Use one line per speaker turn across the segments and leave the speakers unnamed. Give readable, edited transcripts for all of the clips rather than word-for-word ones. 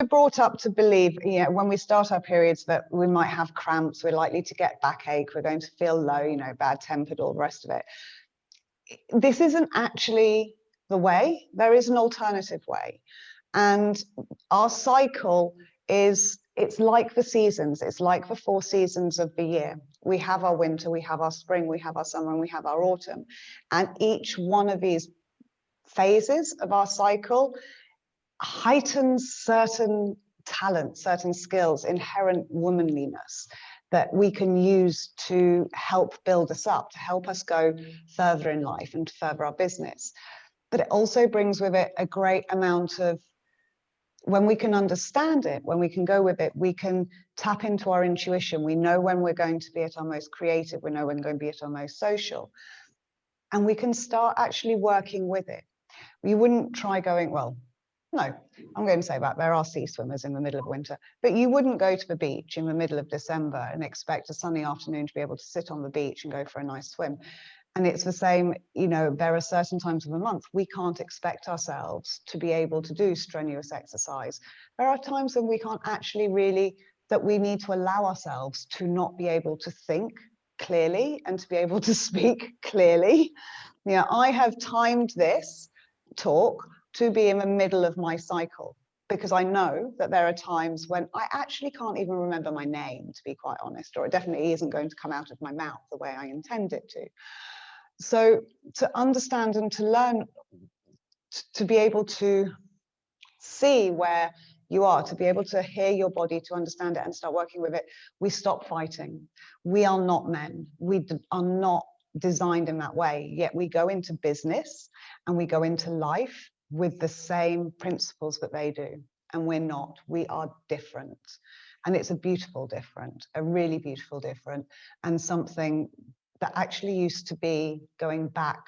brought up to believe, you know, when we start our periods that we might have cramps, we're likely to get backache, we're going to feel low, you know, bad-tempered, all the rest of it. This isn't actually the way. There is an alternative way. And our cycle is, it's like the seasons. It's like the 4 seasons of the year. We have our winter, we have our spring, we have our summer, and we have our autumn. And each one of these phases of our cycle heightens certain talents, certain skills, inherent womanliness that we can use to help build us up, to help us go further in life and to further our business. But it also brings with it a great amount of, when we can understand it, when we can go with it, we can tap into our intuition. We know when we're going to be at our most creative, we know when we're going to be at our most social, and we can start actually working with it. We wouldn't try going, well, no, I'm going to say that there are sea swimmers in the middle of winter, but you wouldn't go to the beach in the middle of December and expect a sunny afternoon to be able to sit on the beach and go for a nice swim. And it's the same, you know, there are certain times of the month we can't expect ourselves to be able to do strenuous exercise. There are times when we can't actually really, that we need to allow ourselves to not be able to think clearly and to be able to speak clearly. Yeah, I have timed this talk to be in the middle of my cycle, because I know that there are times when I actually can't even remember my name, to be quite honest, or it definitely isn't going to come out of my mouth the way I intend it to. So to understand and to learn, to be able to see where you are, to be able to hear your body, to understand it and start working with it, we stop fighting. We are not men. We are not designed in that way, yet we go into business and we go into life with the same principles that they do, and we're not. We are different, and it's a beautiful different, a really beautiful different, and something that actually used to be, going back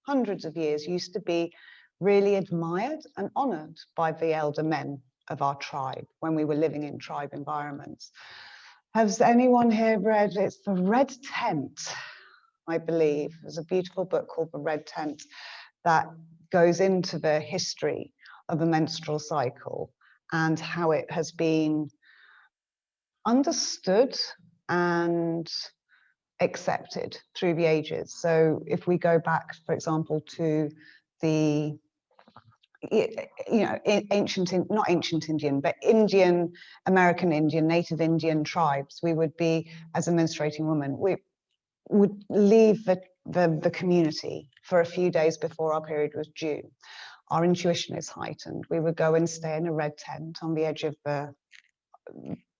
hundreds of years, used to be really admired and honored by the elder men of our tribe when we were living in tribe environments. Has anyone here read, it's The Red Tent, I believe. There's a beautiful book called The Red Tent that goes into the history of the menstrual cycle and how it has been understood and accepted through the ages. So if we go back, for example, to the, you know, not ancient Indian, but Indian, American Indian, native Indian tribes, we would be, as a menstruating woman, we would leave the community for a few days before our period was due. Our intuition is heightened. We would go and stay in a red tent on the edge of the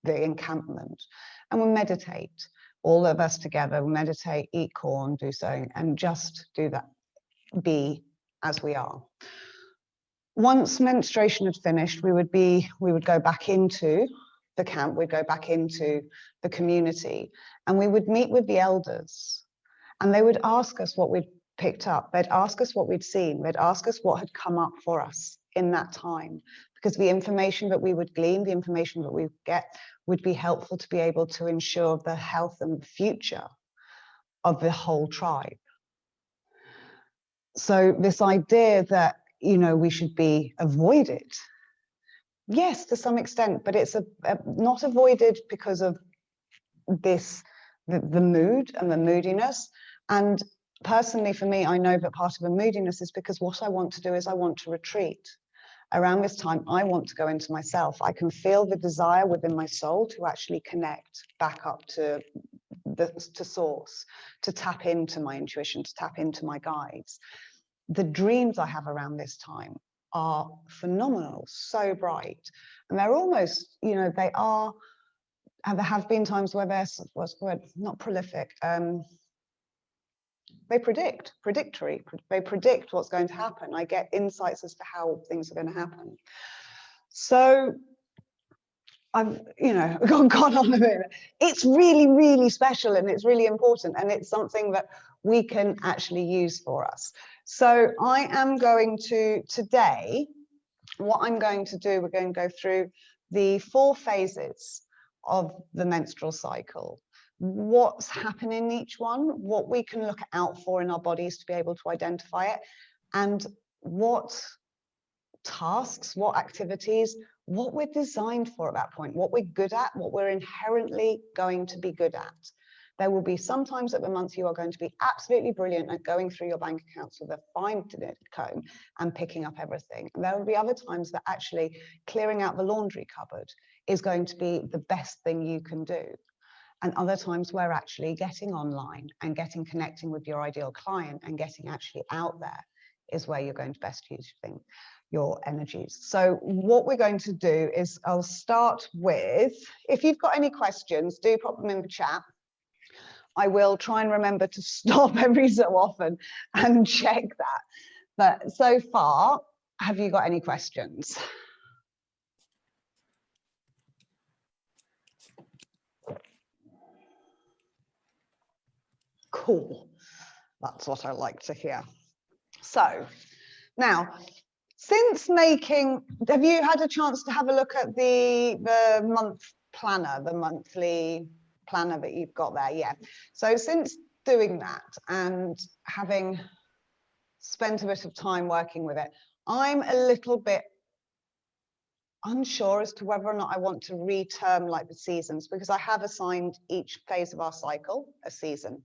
encampment, and we'll meditate. All of us together, we'll meditate, eat corn, do so, and just do that, be as we are. Once menstruation had finished, we would go back into the camp, we'd go back into the community, and we would meet with the elders, and they would ask us what we'd picked up. They'd ask us what we'd seen. They'd ask us what had come up for us in that time, because the information that we would glean, the information that we would get, would be helpful to be able to ensure the health and the future of the whole tribe. So this idea that, you know, we should be avoided, yes, to some extent, but it's not avoided because of this, the mood and the moodiness. And personally, for me, I know that part of the moodiness is because what I want to do is I want to retreat. Around this time, I want to go into myself. I can feel the desire within my soul to actually connect back up to source, to tap into my intuition, to tap into my guides. The dreams I have around this time are phenomenal, so bright. And they're almost, you know, they are, and there have been times where they're, what's the word, not prolific, they predictory. They predict what's going to happen. I get insights as to how things are going to happen. So I've, you know, gone on a bit. It's really, really special, and it's really important, and it's something that we can actually use for us. So I am going to, today, what I'm going to do, we're going to go through the 4 phases of the menstrual cycle. What's happening in each one, what we can look out for in our bodies to be able to identify it, and what tasks, what activities what we're designed for at that point, what we're good at, what we're inherently going to be good at. There will be some times at the month you are going to be absolutely brilliant at going through your bank accounts with a fine-tooth comb and picking up everything. And there will be other times that actually clearing out the laundry cupboard is going to be the best thing you can do. And other times where actually getting online and connecting with your ideal client and getting actually out there is where you're going to best use your energies. So what we're going to do is I'll start with, if you've got any questions, do pop them in the chat. I will try and remember to stop every so often and check that. But so far, have you got any questions? Cool. That's what I like to hear. So now, since making, have you had a chance to have a look at the month planner, the monthly planner that you've got there? Yeah. So since doing that and having spent a bit of time working with it, I'm a little bit unsure as to whether or not I want to reterm like the seasons, because I have assigned each phase of our cycle a season.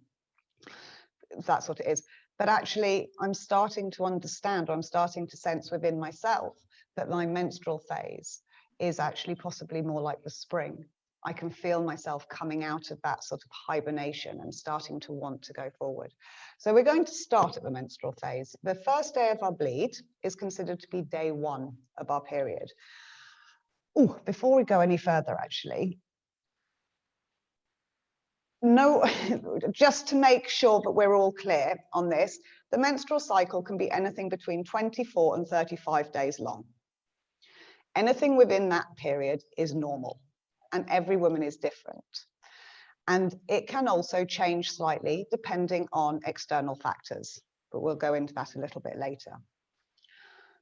That's what it is. But actually, I'm starting to understand, or I'm starting to sense within myself that my menstrual phase is actually possibly more like the spring. I can feel myself coming out of that sort of hibernation and starting to want to go forward. So we're going to start at the menstrual phase. The first day of our bleed is considered to be day 1 of our period. Oh, before we go any further, actually, no, just to make sure that we're all clear on this, the menstrual cycle can be anything between 24 and 35 days long. Anything within that period is normal, and every woman is different. And it can also change slightly depending on external factors, but we'll go into that a little bit later.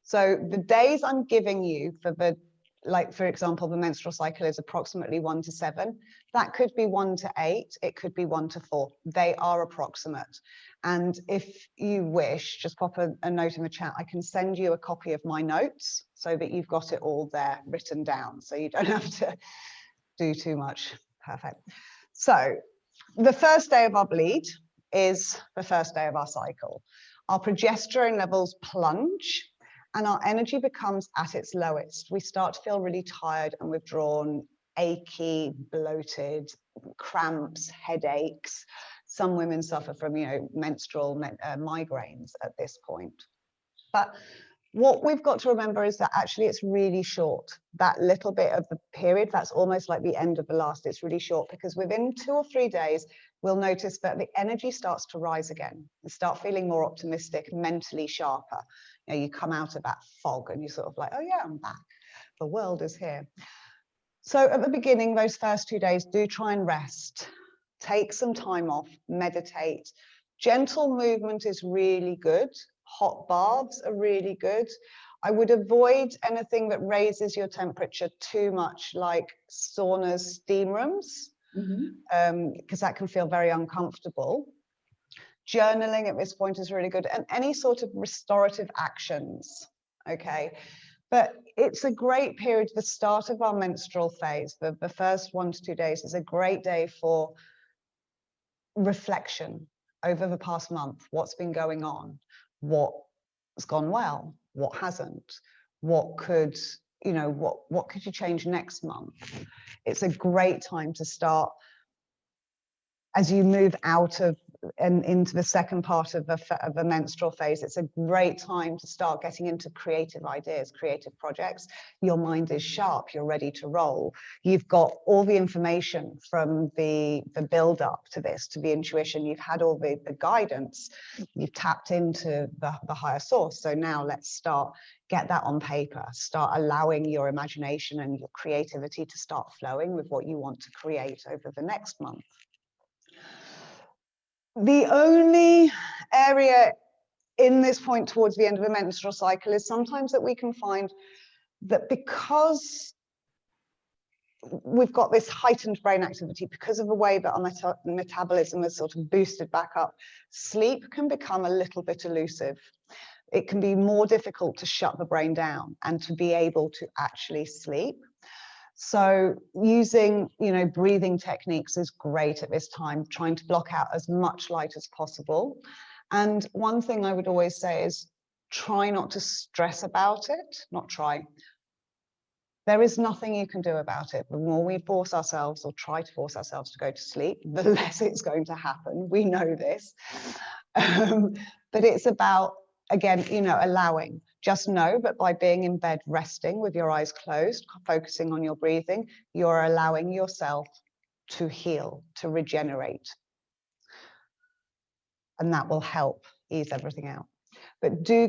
So the days I'm giving you for the, like, for example, the menstrual cycle is approximately 1 to 7. That could be 1 to 8. It could be 1 to 4. They are approximate. And if you wish, just pop a note in the chat. I can send you a copy of my notes so that you've got it all there written down, so you don't have to do too much. Perfect. So the first day of our bleed is the first day of our cycle. Our progesterone levels plunge, and our energy becomes at its lowest. We start to feel really tired and withdrawn, achy, bloated, cramps, headaches. Some women suffer from, menstrual migraines at this point. But what we've got to remember is that actually it's really short. That little bit of the period, that's almost like the end of the last. It's really short, because within 2 or 3 days, we'll notice that the energy starts to rise again. You start feeling more optimistic, mentally sharper. You come out of that fog and you're sort of like, oh yeah, I'm back. The world is here. So at the beginning, those first 2 days, do try and rest. Take some time off, meditate. Gentle movement is really good. Hot baths are really good. I would avoid anything that raises your temperature too much, like saunas, steam rooms, because that can feel very uncomfortable. Journaling at this point is really good, and any sort of restorative actions, okay? But it's a great period. The start of our menstrual phase, the first 1 to 2 days, is a great day for reflection over the past month. What's been going on? What's gone well? What hasn't? What could you change next month? It's a great time to start, as you move out of and into the second part of the menstrual phase. It's a great time to start getting into creative ideas, creative projects. Your mind is sharp, you're ready to roll. You've got all the information from the build up to this, to the intuition. You've had all the guidance. You've tapped into the higher source. So now let's get that on paper. Start allowing your imagination and your creativity to start flowing with what you want to create over the next month. The only area in this point towards the end of the menstrual cycle is sometimes that we can find that because we've got this heightened brain activity, because of the way that our metabolism is sort of boosted back up, sleep can become a little bit elusive. it can be more difficult to shut the brain down and to be able to actually sleep. So using, breathing techniques is great at this time, trying to block out as much light as possible. And one thing I would always say is try not to stress about it, not try. There is nothing you can do about it. The more we force ourselves or try to force ourselves to go to sleep, the less it's going to happen. We know this. But it's about, again, allowing. Just know that by being in bed, resting with your eyes closed, focusing on your breathing, you're allowing yourself to heal, to regenerate. And that will help ease everything out. But do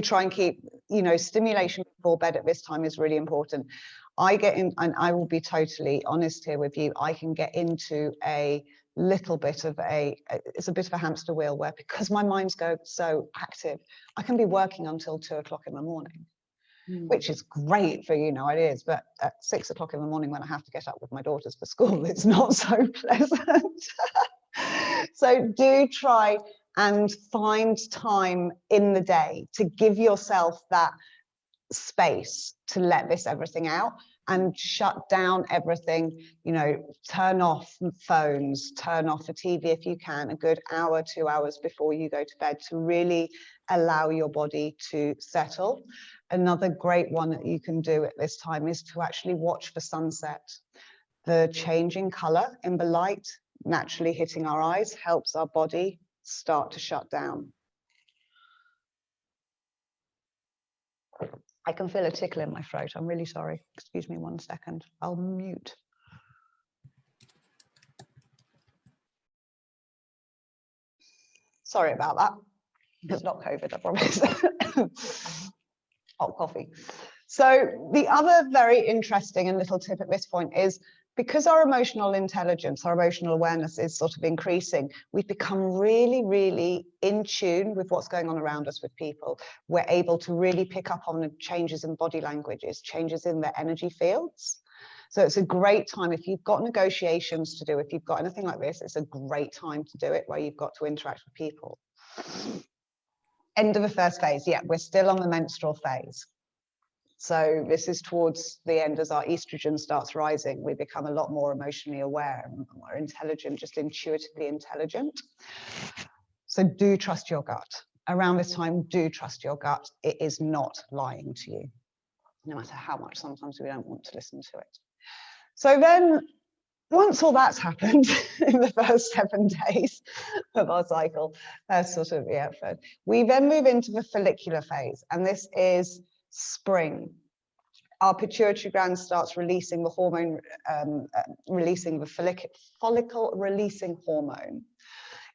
try and keep, stimulation before bed at this time is really important. I get in, and I will be totally honest here with you, I can get into a little bit of it's a bit of a hamster wheel where, because my mind's go so active, I can be working until 2 o'clock in the morning, which is great for, ideas, but at 6 o'clock in the morning when I have to get up with my daughters for school, it's not so pleasant. So do try and find time in the day to give yourself that space to let everything out and shut down everything, turn off phones, turn off the TV if you can, a good hour, 2 hours before you go to bed to really allow your body to settle. Another great one that you can do at this time is to actually watch the sunset. The changing color in the light naturally hitting our eyes helps our body start to shut down. I can feel a tickle in my throat. I'm really sorry. Excuse me 1 second. I'll mute. Sorry about that. It's not COVID, I promise. Hot coffee. So the other very interesting and little tip at this point is, because our emotional intelligence, our emotional awareness is sort of increasing, we've become really, really in tune with what's going on around us with people. We're able to really pick up on the changes in body languages, changes in their energy fields. So it's a great time if you've got negotiations to do, if you've got anything like this, it's a great time to do it where you've got to interact with people. End of the first phase. Yeah, we're still on the menstrual phase. So this is towards the end as our estrogen starts rising. We become a lot more emotionally aware and more intelligent, just intuitively intelligent. So do trust your gut. Around this time, do trust your gut. It is not lying to you, no matter how much sometimes we don't want to listen to it. So then, once all that's happened in the first 7 days of our cycle, we then move into the follicular phase, and this is spring. Our pituitary gland starts releasing the hormone, releasing the follicle releasing hormone.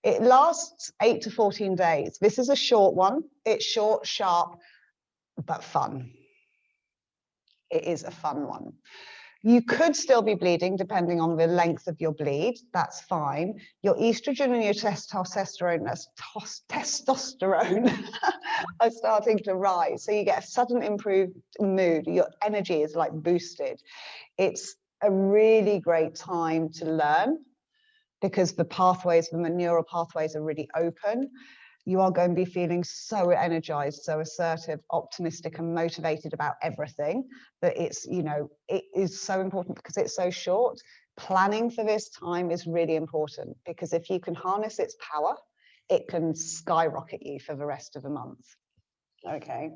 It lasts 8 to 14 days. This is a short one. It's short, sharp, but fun. It is a fun one. You could still be bleeding depending on the length of your bleed. That's fine. Your estrogen and your testosterone are starting to rise. So you get a sudden improved mood. Your energy is like boosted. It's a really great time to learn because the pathways, the neural pathways are really open. You are going to be feeling so energized, so assertive, optimistic, and motivated about everything that it's, it is so important because it's so short. Planning for this time is really important because if you can harness its power, it can skyrocket you for the rest of the month. Okay.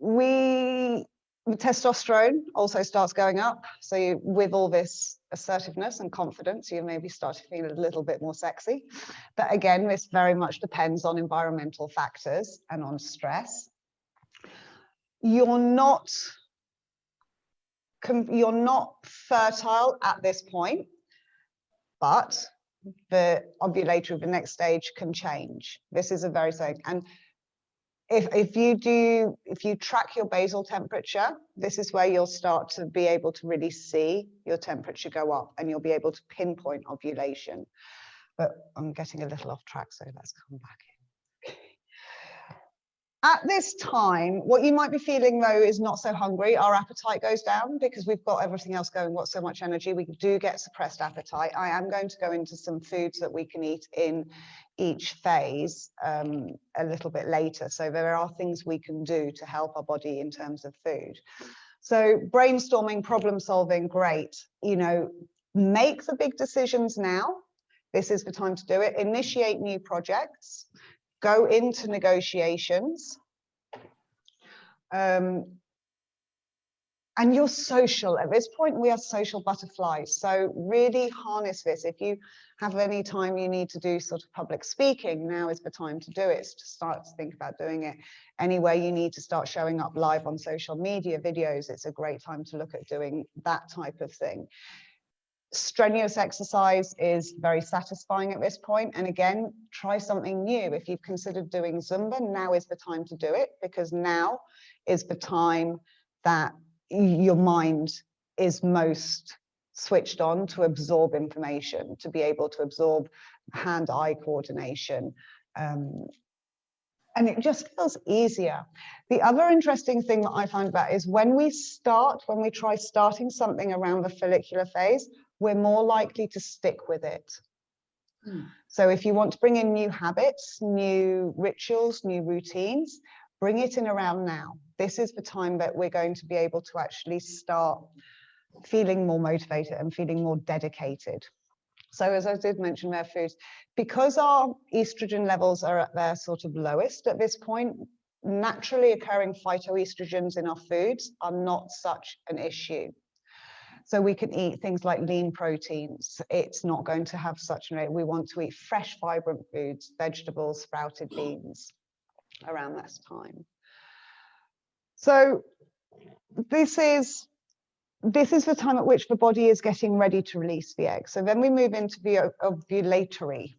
The testosterone also starts going up. So with all this assertiveness and confidence, you maybe start to feel a little bit more sexy. But again, this very much depends on environmental factors and on stress. You're not fertile at this point, but the ovulatory of the next stage can change. This is a very thing. And if you track your basal temperature, this is where you'll start to be able to really see your temperature go up and you'll be able to pinpoint ovulation. But I'm getting a little off track, so let's come back in. At this time, what you might be feeling though is not so hungry. Our appetite goes down because we've got everything else going, got so much energy. We do get suppressed appetite. I am going to go into some foods that we can eat in each phase a little bit later. So there are things we can do to help our body in terms of food. So brainstorming, problem solving, great. You know, make the big decisions now. This is the time to do it. Initiate new projects. Go into negotiations, and you're social. At this point, we are social butterflies. So really harness this. If you have any time you need to do sort of public speaking, now is the time to do it. To start to think about doing it. Anywhere you need to start showing up live on social media videos, it's a great time to look at doing that type of thing. Strenuous exercise is very satisfying at this point. And again, try something new. If you've considered doing Zumba, now is the time to do it, because now is the time that your mind is most switched on to absorb information, to be able to absorb hand-eye coordination. And it just feels easier. The other interesting thing that I find about is when we try starting something around the follicular phase, we're more likely to stick with it. So if you want to bring in new habits, new rituals, new routines, bring it in around now. This is the time that we're going to be able to actually start feeling more motivated and feeling more dedicated. So as I did mention, their foods, because our estrogen levels are at their sort of lowest at this point, naturally occurring phytoestrogens in our foods are not such an issue. So we can eat things like lean proteins. It's not going to have such an, we want to eat fresh, vibrant foods, vegetables, sprouted beans around this time. So this is the time at which the body is getting ready to release the egg. So then we move into the ovulatory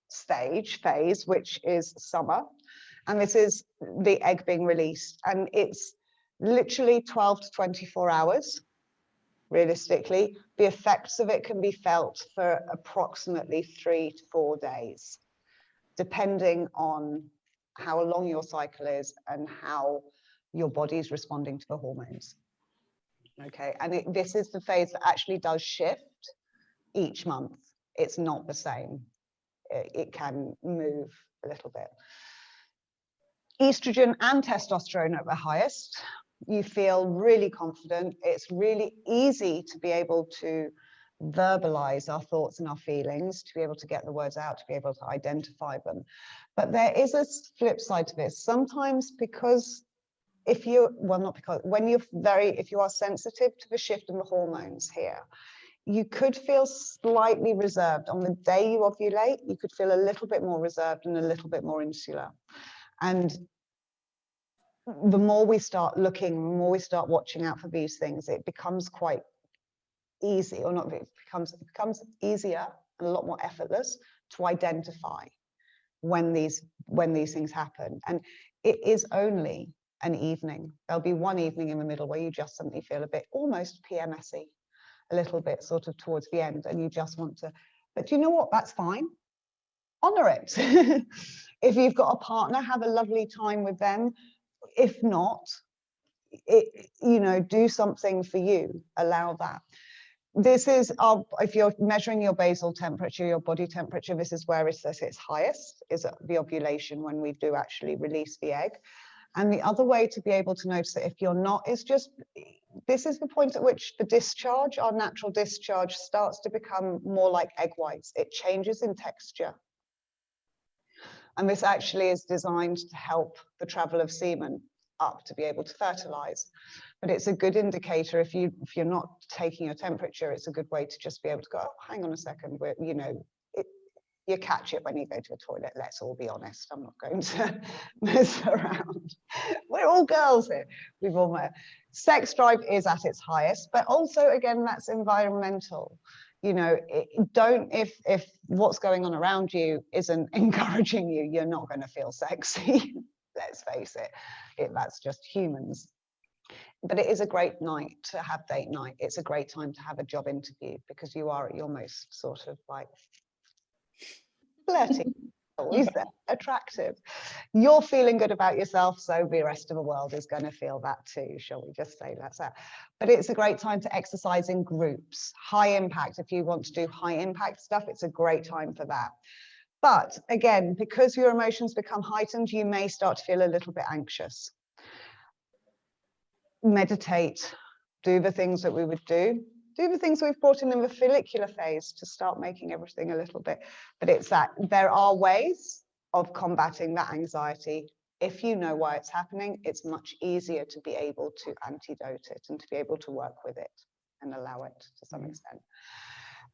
phase, which is summer. And this is the egg being released. And it's literally 12 to 24 hours. Realistically, the effects of it can be felt for approximately 3 to 4 days, depending on how long your cycle is and how your body is responding to the hormones. Okay, and this is the phase that actually does shift each month. It's not the same. It can move a little bit. Estrogen and testosterone at the highest. You feel really confident. It's really easy to be able to verbalize our thoughts and our feelings, to be able to get the words out, to be able to identify them. But there is a flip side to this. Sometimes because if you, well, not because, when you're if you are sensitive to the shift in the hormones here, you could feel slightly reserved. On the day you ovulate, you could feel a little bit more reserved and a little bit more insular. And the more we start looking, the more we start watching out for these things, it becomes quite easy, or not, it becomes easier and a lot more effortless to identify when these things happen. And it is only an evening. There'll be one evening in the middle where you just suddenly feel a bit almost PMS-y, a little bit sort of towards the end, and you just want to, but you know what, that's fine. Honor it. If you've got a partner, have a lovely time with them. If not, you know, do something for you, allow that. This is if you're measuring your basal temperature, your body temperature, this is where it's at its highest, is at the ovulation, when we do actually release the egg. And the other way to be able to notice that if you're not, is just, this is the point at which the discharge, our natural discharge, starts to become more like egg whites. It changes in texture. And this actually is designed to help the travel of semen up to be able to fertilize. But it's a good indicator. If you're not taking your temperature, it's a good way to just be able to go, oh, hang on a second, you know, you catch it when you go to a toilet. Let's all be honest. I'm not going to mess around. We're all girls here. We've all met. Sex drive is at its highest, but also, again, that's environmental. You know, if what's going on around you isn't encouraging you, you're not going to feel sexy. Let's face it, that's just humans. But it is a great night to have date night. It's a great time to have a job interview, because you are at your most sort of like flirty. Always there, attractive. You're feeling good about yourself, so the rest of the world is going to feel that too. Shall we just say that's that? But it's a great time to exercise in groups. High impact, if you want to do high impact stuff, it's a great time for that. But again, because your emotions become heightened, you may start to feel a little bit anxious. Meditate, do the things that we would do the things we've brought in the follicular phase to start making everything a little bit. But it's that there are ways of combating that anxiety. If you know why it's happening, it's much easier to be able to antidote it and to be able to work with it and allow it to some extent.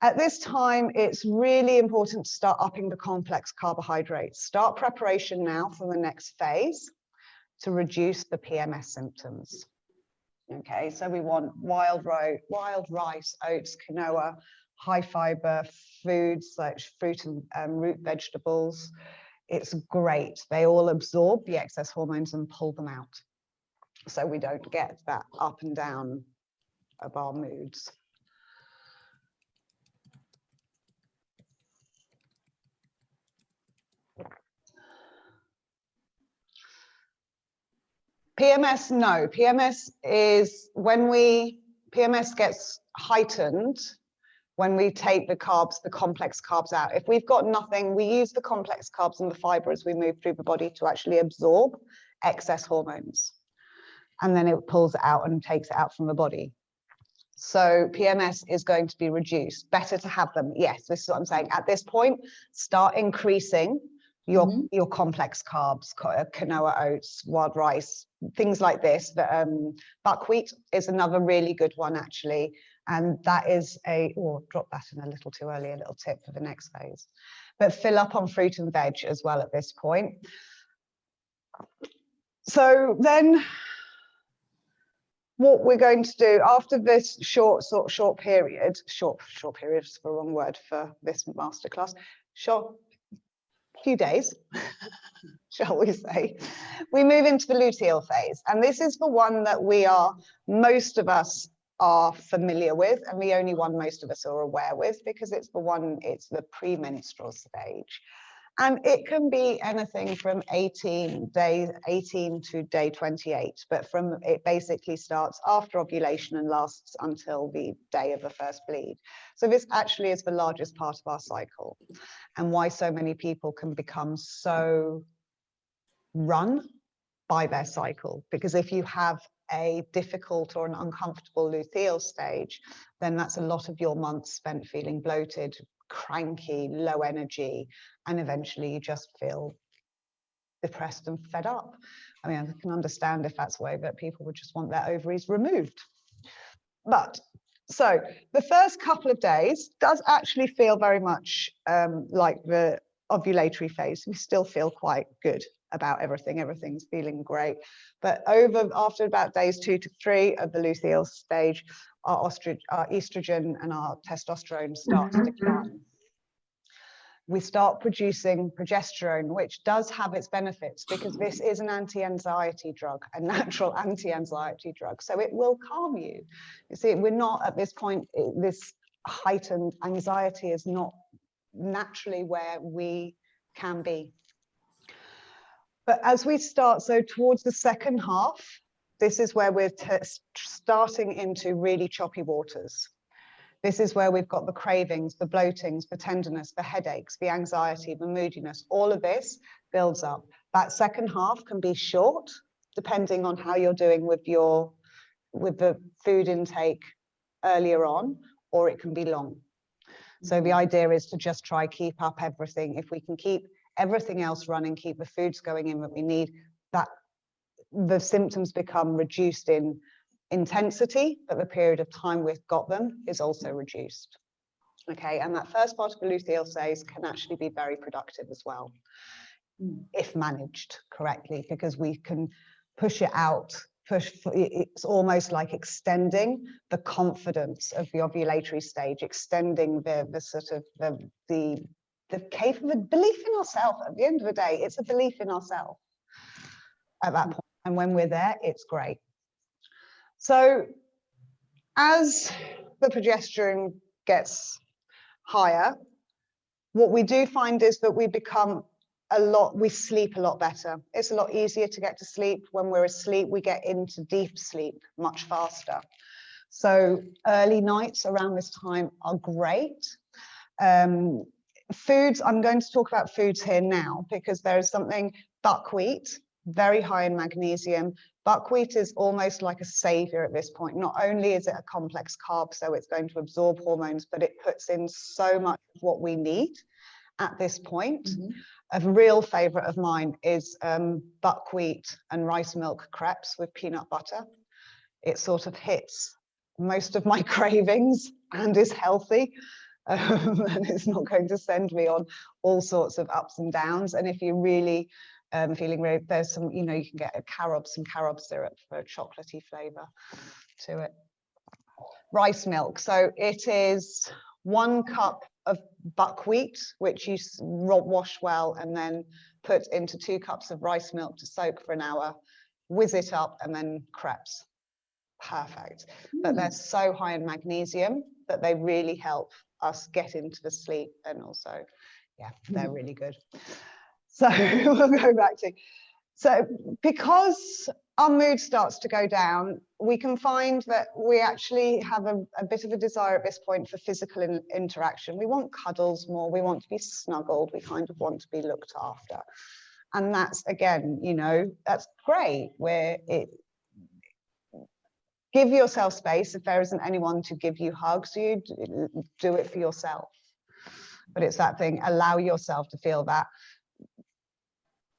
At this time, it's really important to start upping the complex carbohydrates. Start preparation now for the next phase to reduce the PMS symptoms. Okay, so we want wild rice, oats, quinoa, high fiber foods like fruit and root vegetables. It's great. They all absorb the excess hormones and pull them out, so we don't get that up and down of our moods. PMS, no. PMS is when PMS gets heightened when we take the carbs, the complex carbs out. If we've got nothing, we use the complex carbs and the fiber as we move through the body to actually absorb excess hormones. And then it pulls it out and takes it out from the body. So PMS is going to be reduced. Better to have them. Yes, this is what I'm saying. At this point, start increasing your complex carbs, quinoa, oats, wild rice, things like this. Buckwheat is another really good one, actually. And that is drop that in a little too early, a little tip for the next phase. But fill up on fruit and veg as well at this point. So then what we're going to do after this short period is the wrong word for this masterclass, few days, shall we say, we move into the luteal phase. And this is the one that most of us are familiar with, and the only one most of us are aware with, because it's the premenstrual stage. And it can be anything from 18 to day 28, but it basically starts after ovulation and lasts until the day of the first bleed. So this actually is the largest part of our cycle, and why so many people can become so run by their cycle. Because if you have a difficult or an uncomfortable luteal stage, then that's a lot of your months spent feeling bloated, cranky, low energy, and eventually you just feel depressed and fed up. I mean, I can understand if that's the way that people would just want their ovaries removed. But so the first couple of days does actually feel very much like the ovulatory phase. We still feel quite good about everything. Everything's feeling great. But after about days 2 to 3 of the luteal stage, our estrogen and our testosterone start to decline. We start producing progesterone, which does have its benefits because this is an anti-anxiety drug, a natural anti-anxiety drug. So it will calm you. You see, we're not at this point, this heightened anxiety is not naturally where we can be. But as we start, so towards the second half, this is where we're starting into really choppy waters. This is where we've got the cravings, the bloatings, the tenderness, the headaches, the anxiety, the moodiness. All of this builds up. That second half can be short, depending on how you're doing with the food intake earlier on, or it can be long. So the idea is to just try keep up everything. If we can keep everything else running, keep the foods going in that we need, that the symptoms become reduced in intensity, but the period of time we've got them is also reduced. Okay, and that first part of the luteal phase can actually be very productive as well, if managed correctly, because we can push it out. It's almost like extending the confidence of the ovulatory stage, extending the sort of the belief in ourselves. At the end of the day, it's a belief in ourselves at that point. And when we're there, it's great. So as the progesterone gets higher, what we do find is that we become we sleep a lot better. It's a lot easier to get to sleep. When we're asleep, we get into deep sleep much faster. So early nights around this time are great. Foods, I'm going to talk about foods here now because there is something, buckwheat, very high in magnesium. Buckwheat is almost like a savior at this point. Not only is it a complex carb, so it's going to absorb hormones, but it puts in so much of what we need at this point. A real favorite of mine is buckwheat and rice milk crepes with peanut butter. It sort of hits most of my cravings and is healthy. And it's not going to send me on all sorts of ups and downs. And if you're really feeling really, there's some, you can get some carob syrup for a chocolatey flavor to it. Rice milk. So it is 1 cup of buckwheat, which you wash well and then put into 2 cups of rice milk to soak for an hour, whiz it up, and then crepes. Perfect. But they're so high in magnesium that they really help us get into the sleep, and also, yeah, they're really good. So we'll go back to, so because our mood starts to go down, we can find that we actually have a bit of a desire at this point for physical interaction. We want cuddles more, we want to be snuggled, we kind of want to be looked after. And that's, again, that's great, where give yourself space. If there isn't anyone to give you hugs, you do it for yourself. But it's that thing, allow yourself to feel that.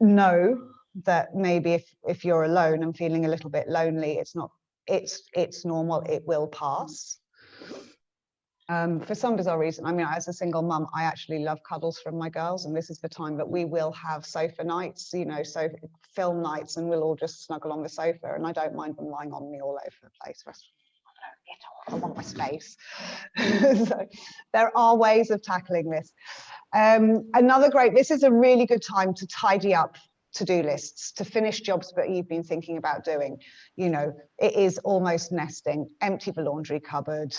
Know that maybe if you're alone and feeling a little bit lonely, it's normal, it will pass. For some bizarre reason, I mean, as a single mum, I actually love cuddles from my girls, and this is the time that we will have sofa nights, so film nights, and we'll all just snuggle on the sofa, and I don't mind them lying on me all over the place. I want my space. So there are ways of tackling this. This is a really good time to tidy up to-do lists, to finish jobs that you've been thinking about doing. It is almost nesting. Empty the laundry cupboard,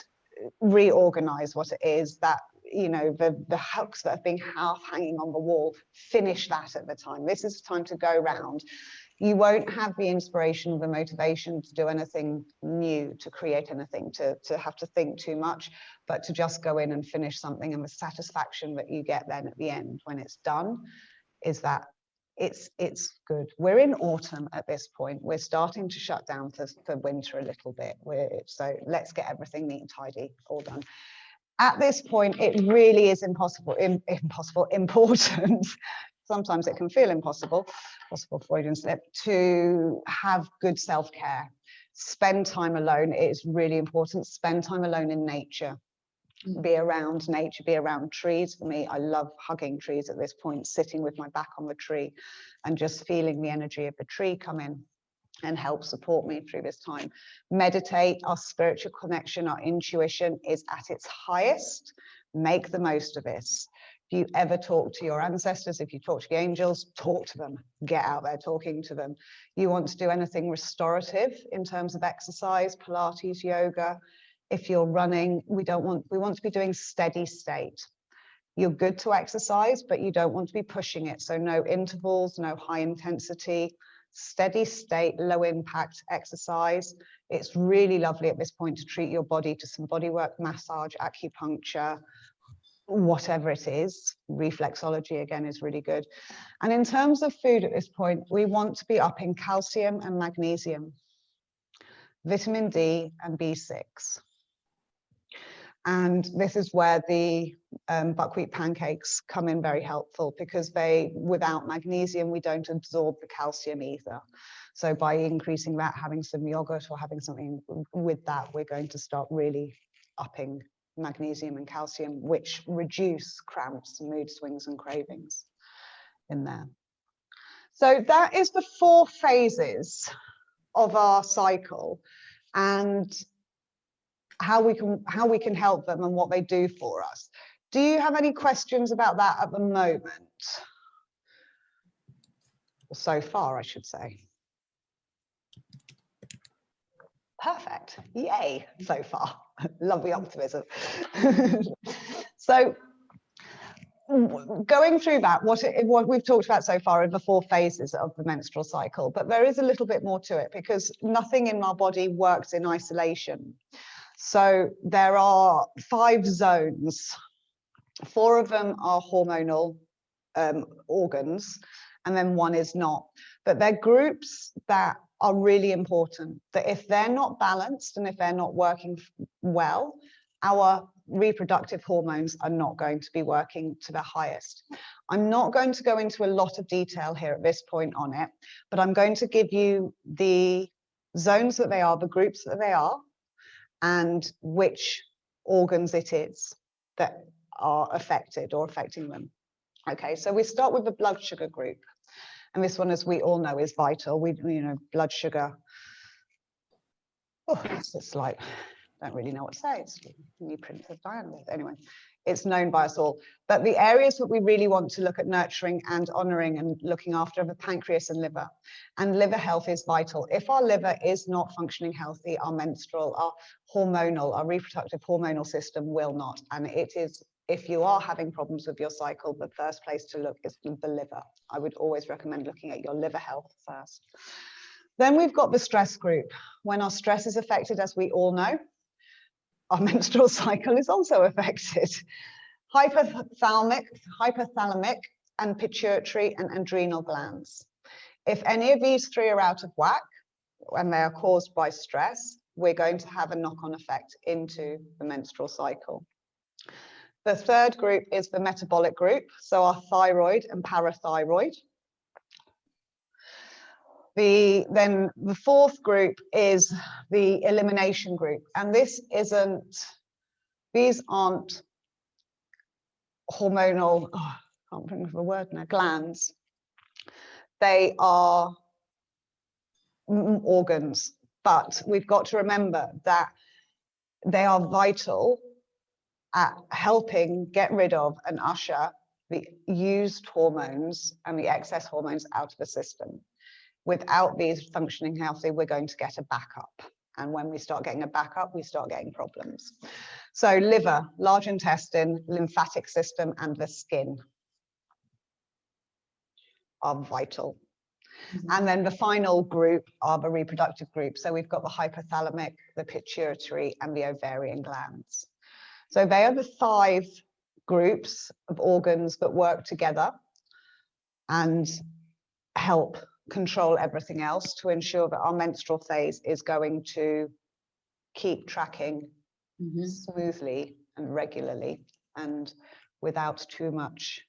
reorganize what it is that the hooks that have been half hanging on the wall, finish that at the time. This is time to go round. You won't have the inspiration, the motivation to do anything new, to create anything, to have to think too much, but to just go in and finish something. And the satisfaction that you get then at the end when it's done is that it's good. We're in autumn at this point. We're starting to shut down for winter a little bit. So let's get everything neat and tidy, all done. At this point, it really is important. Sometimes it can feel impossible, possible Freudian slip, to have good self-care. Spend time alone. It is really important. Spend time alone in nature. Be around nature, be around trees. For me, I love hugging trees at this point, sitting with my back on the tree and just feeling the energy of the tree come in and help support me through this time. Meditate. Our spiritual connection, our intuition is at its highest. Make the most of this. If you ever talk to your ancestors, if you talk to the angels, talk to them. Get out there talking to them. You want to do anything restorative in terms of exercise, Pilates, yoga. If you're running, we want to be doing steady state. You're good to exercise, but you don't want to be pushing it. So no intervals, no high intensity, steady state, low impact exercise. It's really lovely at this point to treat your body to some body work, massage, acupuncture, whatever it is. Reflexology again is really good. And in terms of food at this point, we want to be up in calcium and magnesium, vitamin D and B6. And this is where the buckwheat pancakes come in very helpful, because without magnesium, we don't absorb the calcium either. So by increasing that, having some yogurt or having something with that, we're going to start really upping magnesium and calcium, which reduce cramps, mood swings and cravings in there. So that is the 4 phases of our cycle, and how we can help them and what they do for us. Do you have any questions about that at the moment? So far, I should say. Perfect. Yay, so far. Love the optimism. So going through that, what we've talked about so far are the 4 phases of the menstrual cycle, but there is a little bit more to it because nothing in our body works in isolation. So there are 5 zones. 4 of them are hormonal organs, and then 1 is not. But they're groups that are really important, that if they're not balanced and if they're not working well, our reproductive hormones are not going to be working to the highest. I'm not going to go into a lot of detail here at this point on it, but I'm going to give you the zones that they are, the groups that they are, and which organs it is that are affected or affecting them. Okay, so we start with the blood sugar group. And this one, as we all know, is vital. Blood sugar. Oh, it's like, don't really know what to say. It's new print of Diana. Anyway, it's known by us all. But the areas that we really want to look at nurturing and honouring and looking after are the pancreas and liver. And liver health is vital. If our liver is not functioning healthy, our menstrual, our hormonal, our reproductive hormonal system will not. And it is, if you are having problems with your cycle, the first place to look is the liver. I would always recommend looking at your liver health first. Then we've got the stress group. When our stress is affected, as we all know, our menstrual cycle is also affected. Hypothalamic, and pituitary and adrenal glands. If any of these 3 are out of whack, and they are caused by stress, we're going to have a knock-on effect into the menstrual cycle. The 3rd group is the metabolic group, so our thyroid and parathyroid. Then the 4th group is the elimination group, and these aren't hormonal, I can't think of the word now, glands. They are organs, but we've got to remember that they are vital at helping get rid of and usher the used hormones and the excess hormones out of the system. Without these functioning healthy, we're going to get a backup. And when we start getting a backup, we start getting problems. So liver, large intestine, lymphatic system, and the skin are vital. And then the final group are the reproductive group. So we've got the hypothalamic, the pituitary, and the ovarian glands. So they are the 5 groups of organs that work together and help control everything else to ensure that our menstrual phase is going to keep tracking smoothly and regularly and without too much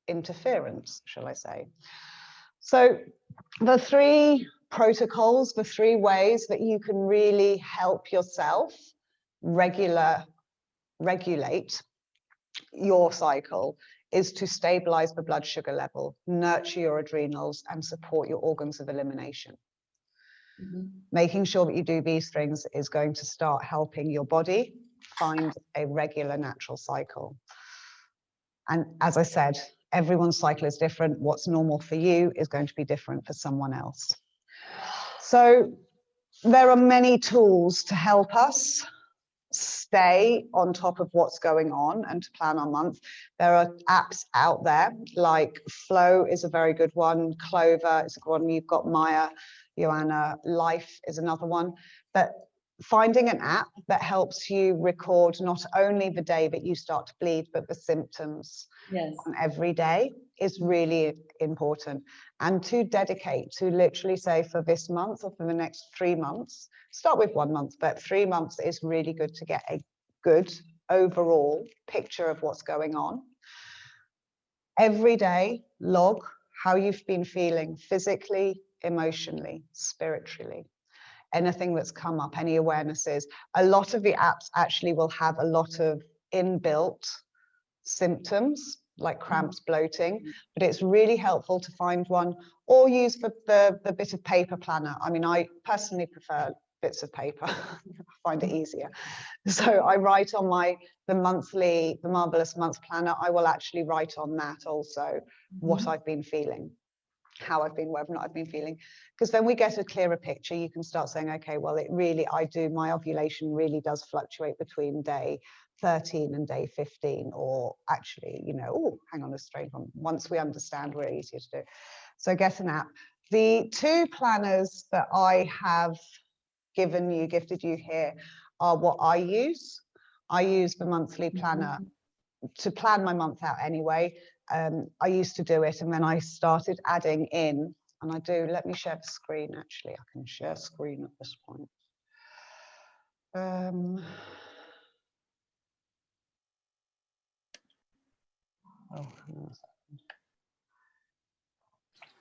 interference, shall I say. So the 3 protocols, the 3 ways that you can really help yourself regulate your cycle is to stabilize the blood sugar level, nurture your adrenals, and support your organs of elimination. Making sure that you do these things is going to start helping your body find a regular natural cycle. And as I said, everyone's cycle is different. What's normal for you is going to be different for someone else. So there are many tools to help us stay on top of what's going on and to plan our month. There are apps out there, like Flow is a very good one, Clover is a good one, you've got Maya, Joanna, Life is another one. But finding an app that helps you record not only the day that you start to bleed, but the symptoms on every day is really important. And to dedicate to literally say for this month or for the next 3 months, start with 1 month, but 3 months is really good to get a good overall picture of what's going on. Every day, log how you've been feeling physically, emotionally, spiritually. Anything that's come up, any awarenesses. A lot of the apps actually will have a lot of inbuilt symptoms like cramps, bloating, but it's really helpful to find one or use the bit of paper planner. I mean, I personally prefer bits of paper. I find it easier. So I write on the Marvelous Month Planner. I will actually write on that also what I've been feeling. how I've been, whether or not I've been feeling, because then we get a clearer picture. You can start saying, okay, well, my ovulation really does fluctuate between day 13 and day 15, or actually, you know, oh, hang on, a strange one. Once we understand, we're easier to do. So get an app. The 2 planners that I have gifted you here are what I use. I use the monthly planner to plan my month out anyway. I used to do it, and then I started adding in, and let me share the screen. Actually, I can share screen at this point.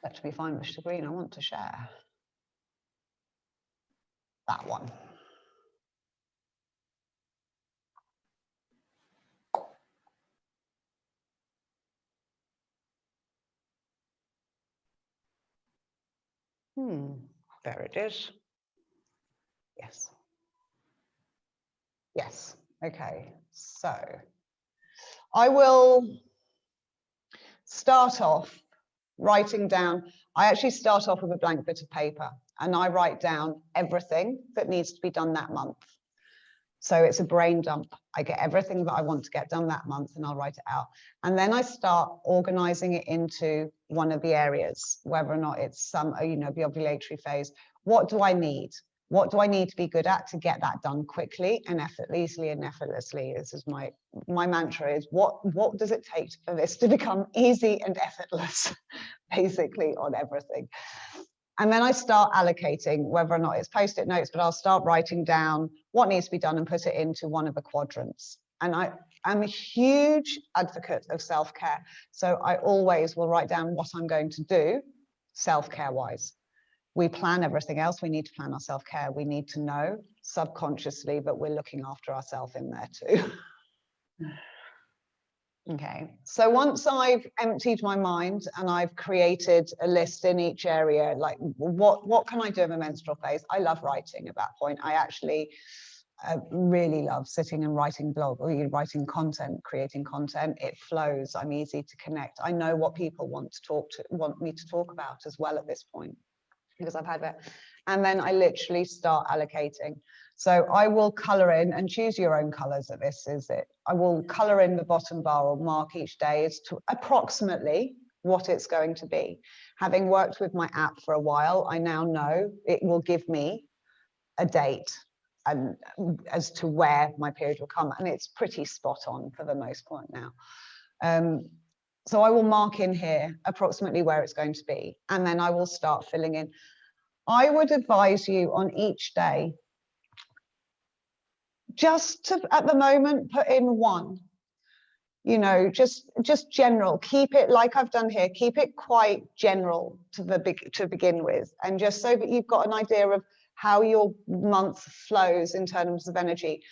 Let me find which screen I want to share. That one. There it is. Yes. Yes. Okay. So I will start off writing down. I actually start off with a blank bit of paper, and I write down everything that needs to be done that month. So it's a brain dump. I get everything that I want to get done that month, and I'll write it out. And then I start organizing it into one of the areas, whether or not it's the ovulatory phase. What do I need? What do I need to be good at to get that done quickly and effortlessly? This is my mantra is, what does it take for this to become easy and effortless, basically, on everything? And then I start allocating, whether or not it's Post-it notes, but I'll start writing down what needs to be done and put it into one of the quadrants. And I'm a huge advocate of self-care. So I always will write down what I'm going to do self-care wise. We plan everything else. We need to plan our self-care. We need to know subconsciously that we're looking after ourselves in there too. Okay, so once I've emptied my mind and I've created a list in each area, like what can I do in the menstrual phase? I love writing at that point. I actually really love sitting and writing blog or writing content, creating content. It flows. I'm easy to connect. I know what people want me to talk about as well at this point, because I've had that. And then I literally start allocating. So I will color in, and choose your own colors at this, is it? I will color in the bottom bar or mark each day as to approximately what it's going to be. Having worked with my app for a while, I now know it will give me a date and as to where my period will come. And it's pretty spot on for the most part now. So I will mark in here approximately where it's going to be, and then I will start filling in. I would advise you on each day just to, at the moment, put in one, just general. Keep it like I've done here, keep it quite general to begin with, and just so that you've got an idea of how your month flows in terms of energy.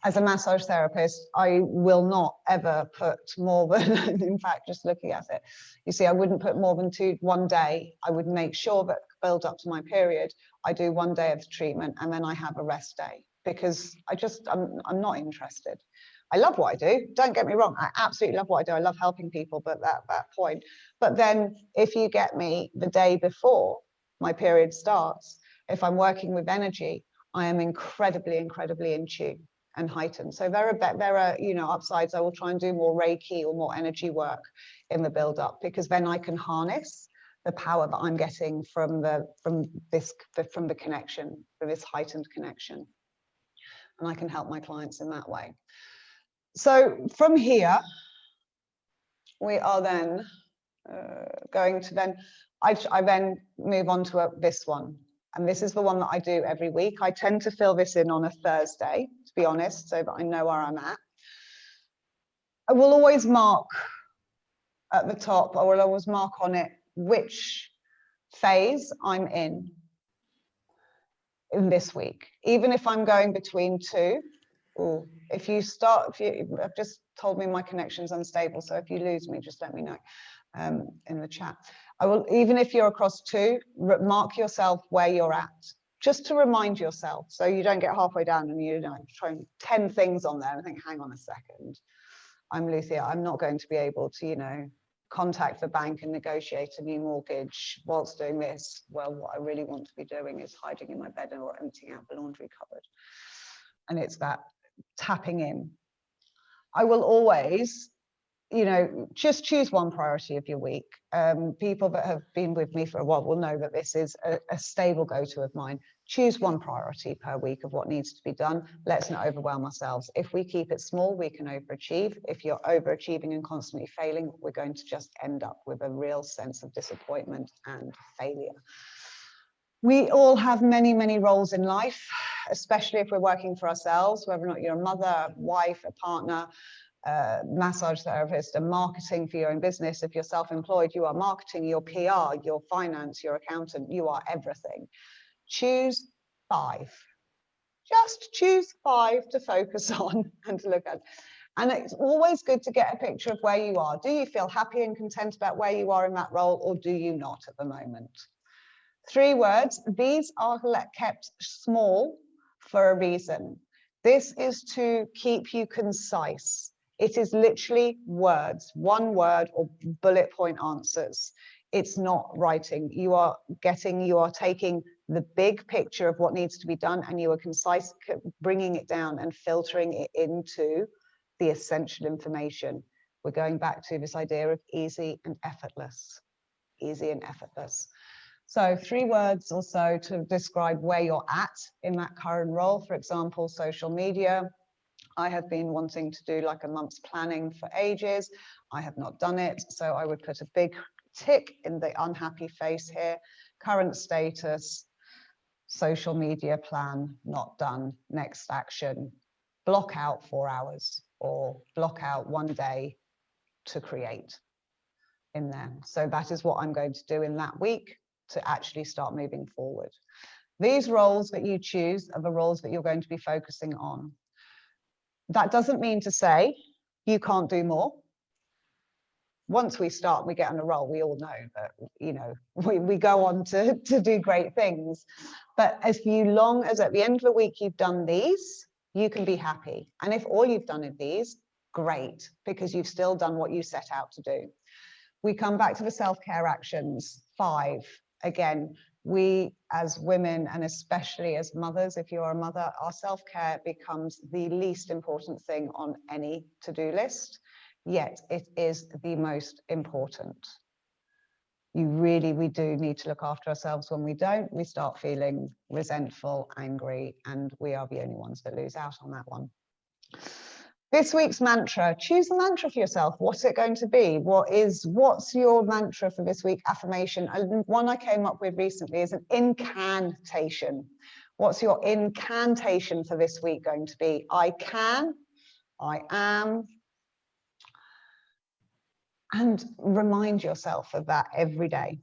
As a massage therapist, I will not ever put more than, in fact, just looking at it, you see, I wouldn't put more than one day. I would make sure that build up to my period, I do 1 day of the treatment, and then I have a rest day, because I'm not interested. I love what I do, don't get me wrong, I absolutely love what I do. I love helping people, but that point. But then if you get me the day before my period starts, if I'm working with energy, I am incredibly in tune and heightened. So there are upsides. I will try and do more Reiki or more energy work in the build up, because then I can harness the power that I'm getting from the connection, from this heightened connection, and I can help my clients in that way. So from here, we are then going to then, I then move on to this one. And this is the one that I do every week. I tend to fill this in on a Thursday, to be honest, so that I know where I'm at. I will always mark at the top, I will always mark on it which phase I'm in this week. Even if I'm going between two, or if you have just told me my connection's unstable, so if you lose me, just let me know in the chat. I will, even if you're across two, mark yourself where you're at, just to remind yourself, so you don't get halfway down and try 10 things on there and think, hang on a second, I'm Luteal, I'm not going to be able to, contact the bank and negotiate a new mortgage whilst doing this. Well, what I really want to be doing is hiding in my bed or emptying out the laundry cupboard. And it's that tapping in. I will always, you know, just choose one priority of your week. People that have been with me for a while will know that this is a stable go-to of mine. Choose one priority per week of what needs to be done. Let's not overwhelm ourselves. If we keep it small, we can overachieve. If you're overachieving and constantly failing, we're going to just end up with a real sense of disappointment and failure. We all have many, many roles in life, especially if we're working for ourselves, whether or not you're a mother, a wife, a partner, massage therapist, and marketing for your own business. If you're self-employed, you are marketing, your PR, your finance, your accountant, you are everything. Choose 5. Just choose 5 to focus on and to look at. And it's always good to get a picture of where you are. Do you feel happy and content about where you are in that role, or do you not at the moment? 3 words. These are kept small for a reason. This is to keep you concise. It is literally words, 1 word or bullet point answers. It's not writing. You are taking the big picture of what needs to be done, and you are concise, bringing it down and filtering it into the essential information. We're going back to this idea of easy and effortless. Easy and effortless. So 3 words or so to describe where you're at in that current role. For example, social media. I have been wanting to do like a month's planning for ages. I have not done it. So I would put a big tick in the unhappy face here. Current status, social media plan, not done. Next action, block out 4 hours or block out 1 day to create in there. So that is what I'm going to do in that week to actually start moving forward. These roles that you choose are the roles that you're going to be focusing on. That doesn't mean to say you can't do more. Once we start, we get on a roll, we all know that, you know, we go on to do great things. But as long as at the end of the week you've done these, you can be happy. And if all you've done is these, great, because you've still done what you set out to do. We come back to the self-care actions, 5. Again, we as women, and especially as mothers, if you're a mother, our self-care becomes the least important thing on any to-do list, yet it is the most important. We do need to look after ourselves. When we don't, we start feeling resentful, angry, and we are the only ones that lose out on that one. This week's mantra, choose a mantra for yourself. What's it going to be? What's your mantra for this week? Affirmation. And one I came up with recently is an incantation. What's your incantation for this week going to be? I can, I am. And remind yourself of that every day.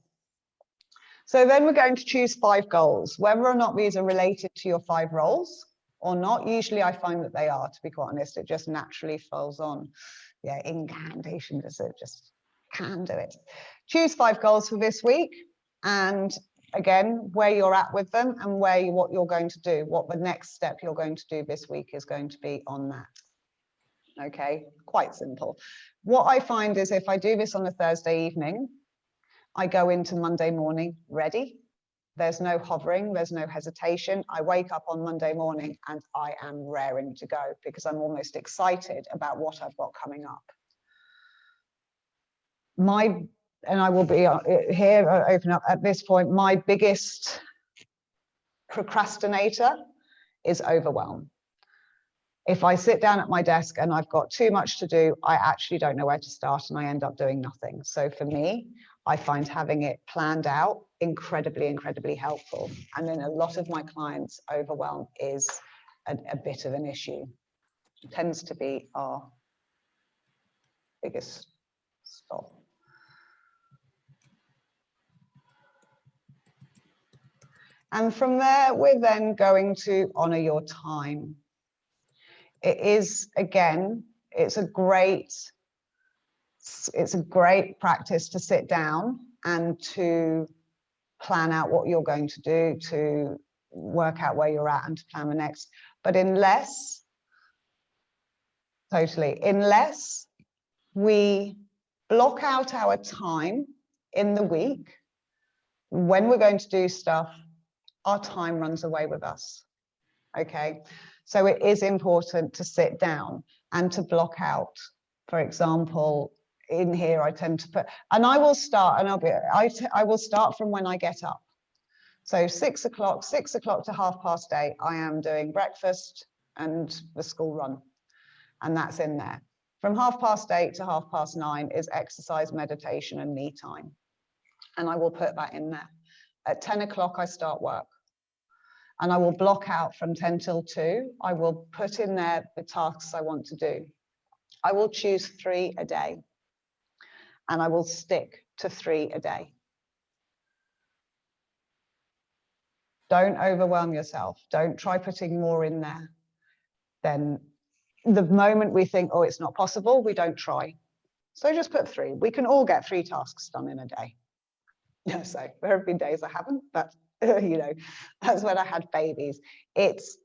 So then we're going to choose 5 goals, whether or not these are related to your 5 roles or not. Usually I find that they are, to be quite honest. It just naturally falls on. Yeah, incantation, just can do it. Choose 5 goals for this week, and again, where you're at with them and what you're going to do, what the next step you're going to do this week is going to be on that. Okay, quite simple. What I find is if I do this on a Thursday evening, I go into Monday morning ready. There's no hovering, there's no hesitation. I wake up on Monday morning and I am raring to go because I'm almost excited about what I've got coming up. And I will be here, open up at this point, my biggest procrastinator is overwhelm. If I sit down at my desk and I've got too much to do, I actually don't know where to start and I end up doing nothing. So for me, I find having it planned out incredibly, incredibly helpful. And then a lot of my clients, overwhelm is a bit of an issue. It tends to be our biggest stop. And from there, we're then going to honor your time. It is, again, it's a great practice to sit down and to plan out what you're going to do, to work out where you're at and to plan the next. But unless we block out our time in the week. When we're going to do stuff, our time runs away with us. Okay, so it is important to sit down and to block out. For example, in here I tend to put, and I will start, and I will start from when I get up. So 6 o'clock to 8:30, I am doing breakfast and the school run, and that's in there. From 8:30 to 9:30 is exercise, meditation, and me time, and I will put that in there. At 10 o'clock, I start work. And I will block out from 10 till 2. I will put in there the tasks I want to do. I will choose 3 a day. And I will stick to 3 a day. Don't overwhelm yourself. Don't try putting more in there. Then the moment we think, oh, it's not possible, we don't try. So just put 3. We can all get 3 tasks done in a day. So there have been days I haven't, but you know, that's when I had babies. It's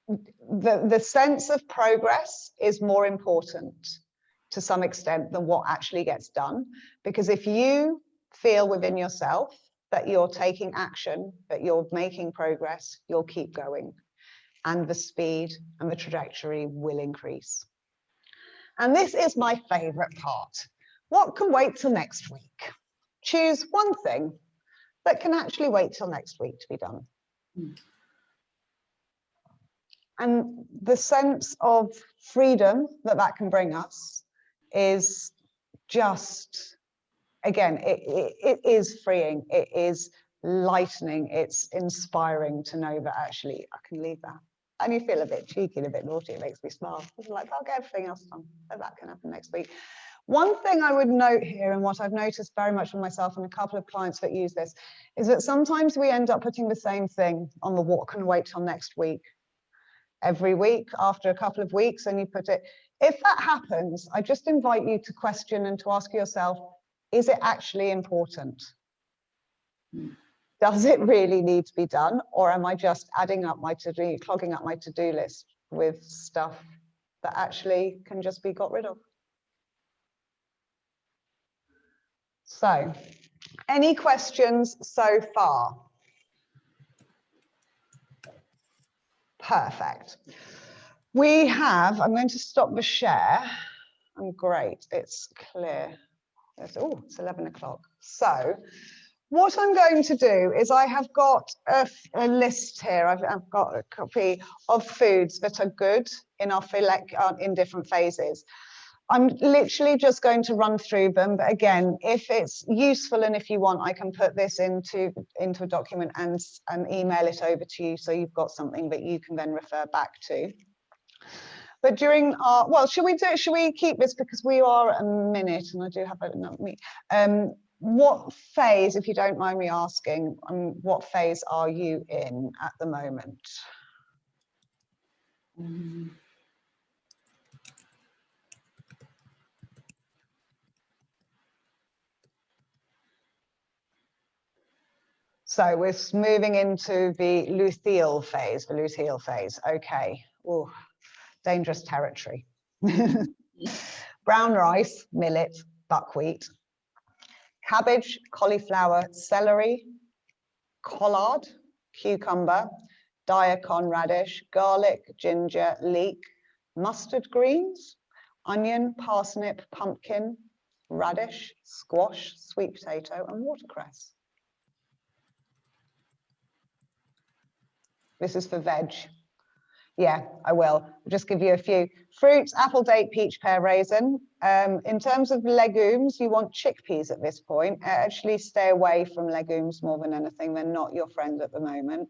the sense of progress is more important to some extent than what actually gets done. Because if you feel within yourself that you're taking action, that you're making progress, you'll keep going. And the speed and the trajectory will increase. And this is my favorite part. What can wait till next week? Choose one thing that can actually wait till next week to be done. And the sense of freedom that that can bring us is just, again, it is freeing, it is lightening, it's inspiring to know that actually I can leave that. And you feel a bit cheeky and a bit naughty, it makes me smile. It's like, I'll get everything else done, so that can happen next week. One thing I would note here, and what I've noticed very much for myself and a couple of clients that use this, is that sometimes we end up putting the same thing on the what can wait till next week. Every week, after a couple of weeks, and you put it. If that happens, I just invite you to question and to ask yourself, is it actually important? Does it really need to be done? Or am I just adding up my to-do, clogging up my to-do list with stuff that actually can just be got rid of? So, any questions so far? Perfect. We have, I'm going to stop the share. And great, it's clear. Oh, it's 11 o'clock. So what I'm going to do is I have got a list here. I've got a copy of foods that are good in our in different phases. I'm literally just going to run through them. But again, if it's useful and if you want, I can put this into a document and email it over to you so you've got something that you can then refer back to. But during our, well, should we keep this because we are at a minute and I do have another meeting. What phase, if you don't mind me asking, what phase are you in at the moment? So we're moving into the luteal phase, okay. Ooh, dangerous territory. Brown rice, millet, buckwheat, cabbage, cauliflower, celery, collard, cucumber, daikon radish, garlic, ginger, leek, mustard greens, onion, parsnip, pumpkin, radish, squash, sweet potato, and watercress. This is for veg. Yeah, I will. I'll just give you a few. Fruits, apple, date, peach, pear, raisin. In terms of legumes, you want chickpeas at this point. Actually stay away from legumes more than anything. They're not your friend at the moment.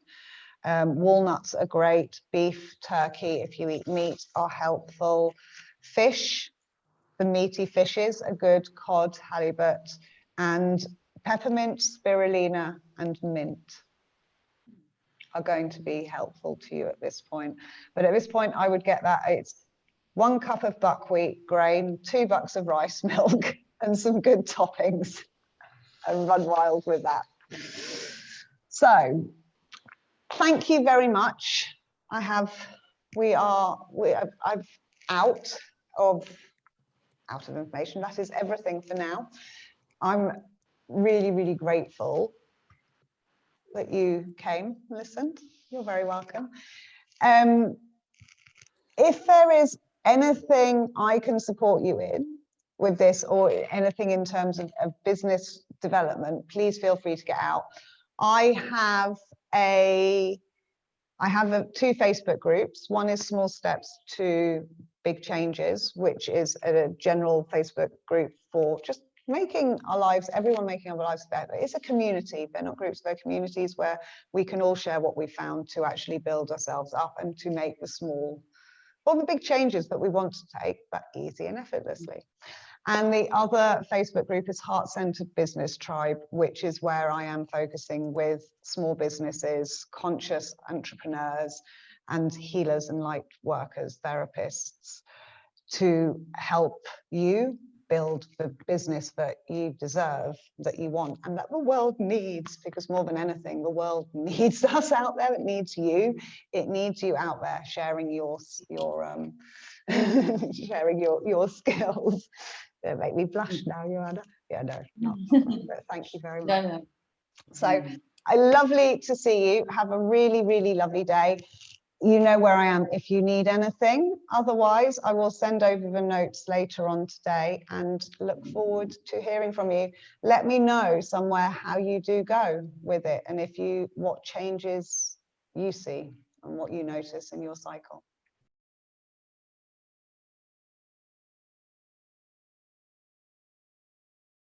Walnuts are great. Beef, turkey, if you eat meat, are helpful. Fish, the meaty fishes are good. Cod, halibut, and peppermint, spirulina, and mint are going to be helpful to you at this point. But at this point, I would get that it's 1 cup of buckwheat grain, 2 bucks of rice milk, and some good toppings, and run wild with that. So, thank you very much. I'm out of out of information. That is everything for now. I'm really, really grateful that you came and listened. You're very welcome. If there is anything I can support you in with this, or anything in terms of business development, please feel free to get out. I have two Facebook groups. One is Small Steps to Big Changes, which is a general Facebook group for just making our lives, everyone making our lives better. It's a community. They're not groups, they're communities where we can all share what we found to actually build ourselves up and to make the small or the big changes that we want to take, but easy and effortlessly. And the other Facebook group is Heart-Centered Business Tribe, which is where I am focusing with small businesses, conscious entrepreneurs, and healers and light workers, therapists, to help you build the business that you deserve, that you want, and that the world needs, because more than anything, the world needs us out there. It needs you. It needs you out there sharing sharing your skills. Don't make me blush now, Joanna. Yeah, no, not but thank you very much.
No.
So, lovely to see you. Have a really, really lovely day. You know where I am if you need anything. Otherwise, I will send over the notes later on today and look forward to hearing from you. Let me know somewhere how you do go with it, and what changes you see and what you notice in your cycle.